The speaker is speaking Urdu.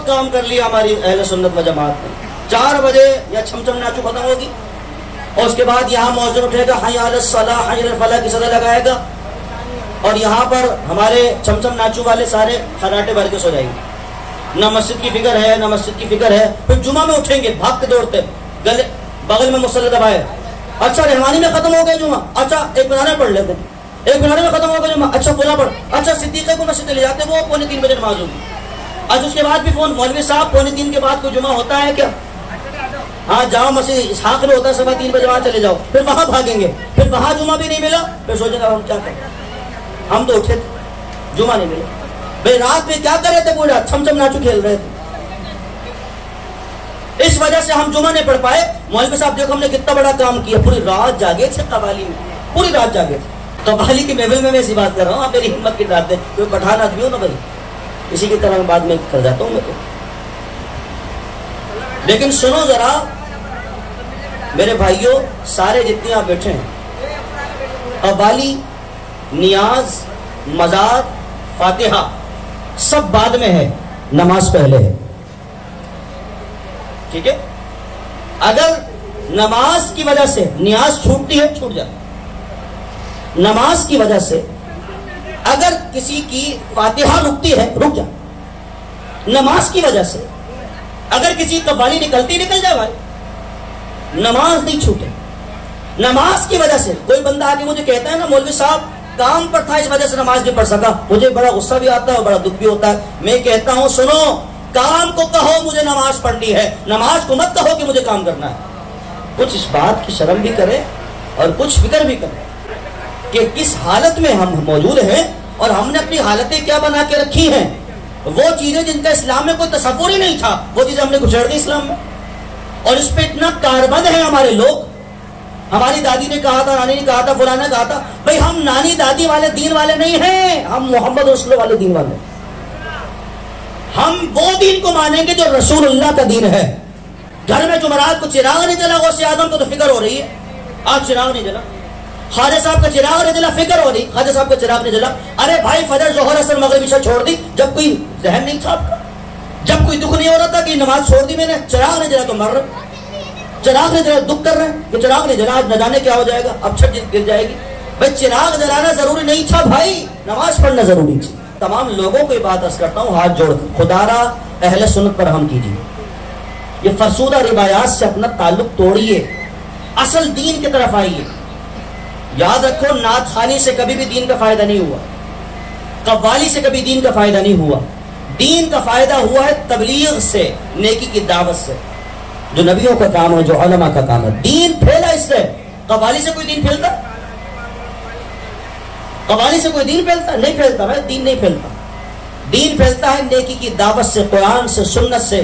کام کر لیا ہماری اہل سنت و جماعت نے. 4 بجے یا چھم ناچو ختم ہوگی اور اس کے بعد یہاں مؤذن اٹھے گا حی علی الصلاۃ حی علی الفلاح کی صدا لگائے گا اور یہاں پر ہمارے چھم ناچو والے سارے خراٹے بھر کے سو جائیں گے. نہ مسجد کی فکر ہے نہ مسجد کی فکر ہے. پھر جمعہ میں اٹھیں گے بھاگتے دوڑتے, گلے بغل میں مصلی دبائے. اچھا رحمانی میں ختم ہو گیا جمعہ, اچھا ایک منارے پڑھ لیتے ہیں, ایک منارے میں ختم ہو گیا جمعہ, اچھا پورا پڑھ. اچھا صدیقہ کو مسجد لے جاتے, وہ 2:45 بجے نماز ہوگی. آج اس کے بعد بھی فون, مولوی صاحب 2:45 کے بعد کوئی جمعہ ہوتا ہے کیا؟ ہاں جاؤ مسجد اسحاق میں ہوتا ہے 3:15 بجے, وہاں چلے جاؤ. پھر وہاں بھاگیں گے, پھر وہاں جمعہ بھی نہیں ملا, پھر سوچیں گا ہم کیا کریں, ہم تو اٹھے تھے جمعہ نہیں ملا. بھائی رات میں کیا کر رہے تھے, پورا چھم ناچو کھیل رہے تھے. اس وجہ سے ہم جمعہ نہیں پڑھ پائے. مولوی صاحب دیکھو ہم نے کتنا بڑا کام کیا, پوری رات جاگے تھے قوالی میں, پوری رات جاگے تھے. قوالی کی محفل میں ایسی بات کر رہا ہوں, آپ میری ہمت کی بات ہے, کوئی پٹھان آدمی ہو نا بھائی, اسی کی طرح بعد میں کر جاتا ہوں میں تو. لیکن سنو ذرا میرے بھائیوں, سارے جتنے آپ بیٹھے ہیں, قوالی, نیاز, مزاد, فاتحہ سب بعد میں ہے, نماز پہلے ہے. ٹھیک ہے, اگر نماز کی وجہ سے نیاز چھوٹتی ہے چھوٹ جاتی, نماز کی وجہ سے اگر کسی کی فاتحہ رکتی ہے رک جا, نماز کی وجہ سے اگر کسی قوالی نکلتی نکل جائے بھائی, نماز نہیں چھوٹے. نماز کی وجہ سے کوئی بندہ آگے مجھے کہتا ہے نا مولوی صاحب کام پر تھا اس وجہ سے نماز نہیں پڑھ سکا, مجھے بڑا غصہ بھی آتا ہے اور بڑا دکھ بھی ہوتا ہے. میں کہتا ہوں سنو, کام کو کہو مجھے نماز پڑھنی ہے, نماز کو مت کہو کہ مجھے کام کرنا ہے. کچھ اس بات کی شرم بھی کرے اور کچھ فکر بھی کرے کہ کس حالت میں ہم موجود ہیں اور ہم نے اپنی حالتیں کیا بنا کے رکھی ہیں. وہ چیزیں جن کا اسلام میں کوئی تصور ہی نہیں تھا, وہ چیزیں ہم نے گھسیڑ دی اسلام میں, اور اس پہ اتنا کاربند ہے ہمارے لوگ. ہماری دادی نے کہا تھا, نانی نے کہا تھا, فلاں نے کہا تھا. بھئی ہم نانی دادی والے دین والے نہیں ہیں, ہم محمد رسول والے دین والے ہیں. ہم وہ دین کو مانیں گے جو رسول اللہ کا دین ہے. گھر میں جمعرات کو چراغ نہیں جلا, غوث اعظم کو تو فکر ہو رہی ہے آج چراغ نہیں جلا, خواجہ صاحب کا چراغ نہیں جلا, فکر ہو رہی خواجہ صاحب کا چراغ نہیں جلا. ارے بھائی فجر ظہر عصر مغرب عشاء چھوڑ دی, جب کوئی ذہن نہیں تھا آپ کا, جب کوئی دکھ نہیں ہو رہا تھا کہ نماز چھوڑ دی میں نے, چراغ نہیں جلا تو مر رہے, چراغ نہیں جلا دکھ کر رہے ہیں کہ چراغ نہیں جلا آج نہ جانے کیا ہو جائے گا, اب چھت گر جائے گی. بھائی چراغ جلانا ضروری نہیں تھا بھائی, نماز پڑھنا ضروری تھی. تمام لوگوں کو یہ بات عرض کرتا ہوں ہاتھ جوڑ کر, خدا را اہل سنت پر ہم کیجیے, یہ فرسودہ روایات سے اپنا تعلق توڑیے, اصل دین کی طرف آئیے. یاد رکھو نعت خوانی سے کبھی بھی دین کا فائدہ نہیں ہوا, قوالی سے کبھی دین کا فائدہ نہیں ہوا. دین کا فائدہ ہوا ہے تبلیغ سے, نیکی کی دعوت سے, جو نبیوں کا کام ہے, جو علماء کا کام ہے. دین پھیلا اس سے, قوالی سے کوئی دین پھیلتا, قوالی سے کوئی دین پھیلتا نہیں, پھیلتا بھائی, دین نہیں پھیلتا. دین پھیلتا ہے نیکی کی دعوت سے, قرآن سے, سنت سے,